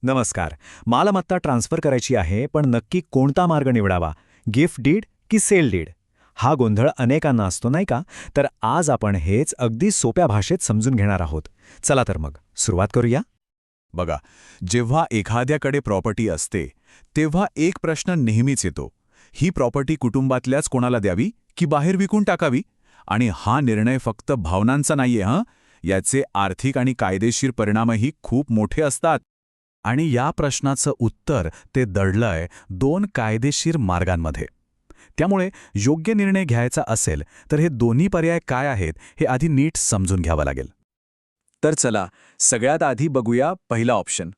नमस्कार. मालमत्ता ट्रान्सफर करायची आहे, पण नक्की कोणता मार्ग निवडावा? गिफ्ट डीड की सेल डीड? हा गोंधळ अनेकांना असतो नाही का? तर आज आपण हेच अगदी सोप्या भाषेत समजून घेणार आहोत. चला तर मग सुरुवात करूया. बघा, जेव्हा एखाद्याकडे प्रॉपर्टी असते तेव्हा एक प्रश्न नेहमीच येतो. ही प्रॉपर्टी कुटुंबातल्याच कोणाला द्यावी की बाहेर विकून टाकावी? आणि हा निर्णय फक्त भावनांचा नाहीये याचे आर्थिक आणि कायदेशीर परिणामही खूप मोठे असतात. आणि या प्रश्नाचं उत्तर ते दडलंय दोन कायदेशीर मार्गांमध्ये. त्यामुळे योग्य निर्णय घ्यायचा असेल तर हे दोन्ही पर्याय काय आहेत हे आधी नीट समजून घ्यावं लागेल. तर चला, सगळ्यात आधी बघूया पहिला ऑप्शन.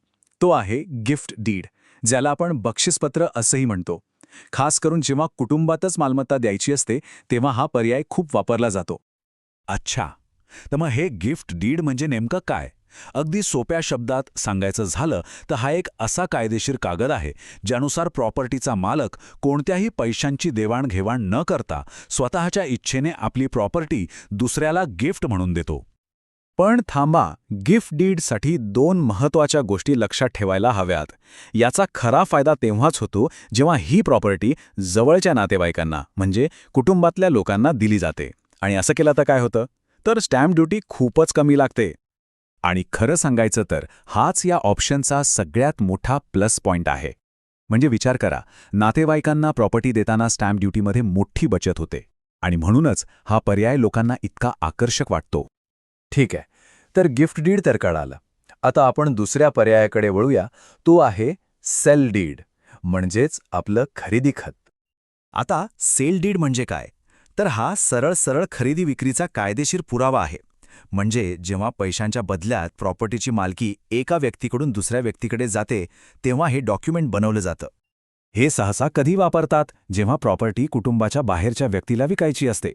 तो आहे गिफ्ट डीड, ज्याला आपण बक्षीसपत्र असंही म्हणतो. खास करून जेव्हा कुटुंबातच मालमत्ता द्यायची असते तेव्हा हा पर्याय खूप वापरला जातो. अच्छा, तर मग हे गिफ्ट डीड म्हणजे नेमकं काय? अगदी सोप्या शब्दात सांगायचं झालं तर हा एक असा कायदेशीर कागद आहे ज्यानुसार प्रॉपर्टीचा मालक कोणत्याही पैशांची देवाणघेवाण न करता स्वतःच्या इच्छेने आपली प्रॉपर्टी दुसऱ्याला गिफ्ट म्हणून देतो. पण थांबा, गिफ्ट डीडसाठी दोन महत्त्वाच्या गोष्टी लक्षात ठेवायला हव्यात. याचा खरा फायदा तेव्हाच होतो जेव्हा ही प्रॉपर्टी जवळच्या नातेवाईकांना म्हणजे कुटुंबातल्या लोकांना दिली जाते. आणि असं केलं तर काय होतं? तर स्टॅम्प ड्युटी खूपच कमी लागते. आणि खरं सांगायचं तर हाच या ऑप्शनचा सगळ्यात मोठा प्लस पॉइंट आहे. म्हणजे विचार करा, नातेवाईकांना प्रॉपर्टी देताना स्टॅम्प ड्युटीमध्ये मोठी बचत होते आणि म्हणूनच हा पर्याय लोकांना इतका आकर्षक वाटतो. ठीक आहे, तर गिफ्ट डीड तर कळालं. आता आपण दुसऱ्या पर्यायाकडे वळूया. तो आहे सेल डीड, म्हणजेच आपलं खरेदी खत. आता सेल डीड म्हणजे काय? तर हा सरळ सरळ खरेदी विक्रीचा कायदेशीर पुरावा आहे. म्हणजे जेव्हा पैशांच्या बदल्यात प्रॉपर्टीची मालकी एका व्यक्तीकडून दुसऱ्या व्यक्तीकडे जाते तेव्हा हे डॉक्युमेंट बनवलं जातं. हे सहसा कधी वापरतात? जेव्हा प्रॉपर्टी कुटुंबाच्या बाहेरच्या व्यक्तीला विकायची असते.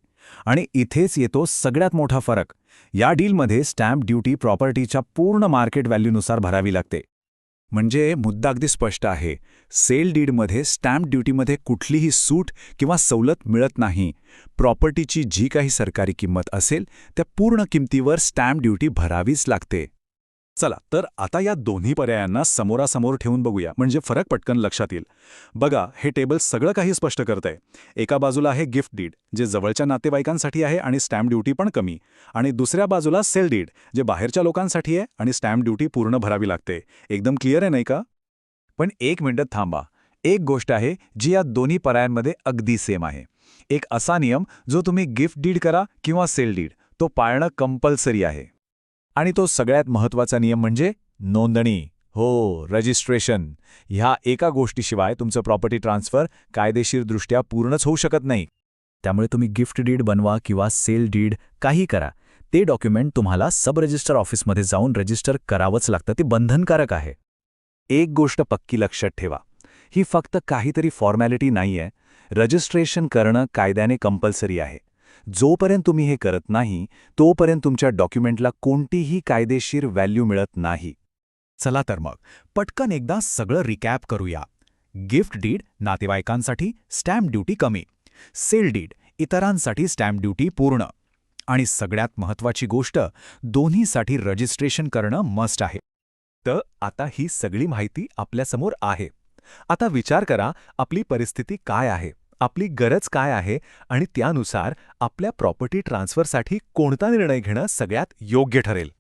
आणि इथेच येतो सगळ्यात मोठा फरक. या डीलमध्ये स्टॅम्प ड्युटी प्रॉपर्टीच्या पूर्ण मार्केट व्हॅल्यूनुसार भरावी लागते. म्हणजे मुद्दा अगदी स्पष्ट आहे. सेल डीडमध्ये स्टॅम्प ड्युटीमध्ये कुठलीही सूट किंवा सवलत मिळत नाही. प्रॉपर्टीची जी काही सरकारी किंमत असेल त्या पूर्ण किमतीवर स्टॅम्प ड्युटी भरावीच लागते. चला तर आता या दोन्ही पर्यायांना समोरासमोर ठेवून बघूया, म्हणजे फरक पटकन लक्षात येईल. बघा, हे टेबल सगळं काही स्पष्ट करतंय. एका बाजूला आहे गिफ्ट डीड, जे जवळच्या नातेवाईकांसाठी आहे आणि स्टॅम्प ड्युटी पण कमी. आणि दुसऱ्या बाजूला सेल डीड, जे बाहेरच्या लोकांसाठी आहे आणि स्टॅम्प ड्युटी पूर्ण भरावी लागते. एकदम क्लिअर आहे नाही का? पण एक मिनिट थांबा. एक गोष्ट आहे जी या दोन्ही पर्यायांमध्ये अगदी सेम आहे. एक असा नियम जो तुम्ही गिफ्ट डीड करा किंवा सेल डीड, तो पाळणं कंपल्सरी आहे. आणि तो सगळ्यात महत्त्वाचा नियम म्हणजे नोंदणी. हो, रजिस्ट्रेशन. ह्या एका गोष्टीशिवाय तुमचं प्रॉपर्टी ट्रान्सफर कायदेशीरदृष्ट्या पूर्णच होऊ शकत नाही. त्यामुळे तुम्ही गिफ्ट डीड बनवा किंवा सेल डीड काही करा, ते डॉक्युमेंट तुम्हाला सब रजिस्टर ऑफिसमध्ये जाऊन रजिस्टर करावंच लागतं. ते बंधनकारक आहे. एक गोष्ट पक्की लक्षात ठेवा, ही फक्त काहीतरी फॉर्मॅलिटी नाहीये. रजिस्ट्रेशन करणं कायद्याने कंपल्सरी आहे. जोपर्यंत तुम्ही हे करत नाही तोपर्यंत तुमच्या डॉक्युमेंटला कोणतीही कायदेशीर व्हॅल्यू मिळत नाही. चला तर मग पटकन एकदा सगळं रिकॅप करूया. गिफ्ट डीड नातेवाईकांसाठी स्टॅम्प ड्युटी कमी, सेल डीड इतरांसाठी स्टॅम्प ड्युटी पूर्ण, आणि सगळ्यात महत्त्वाची गोष्ट, दोन्हीसाठी रजिस्ट्रेशन करणं मस्ट आहे. तर आता ही सगळी माहिती आपल्यासमोर आहे. आता विचार करा, आपली परिस्थिती काय आहे, आपली गरज काय आहे आणि त्यानुसार आपल्या प्रॉपर्टी ट्रान्सफरसाठी कोणता निर्णय घेणं सगळ्यात योग्य ठरेल.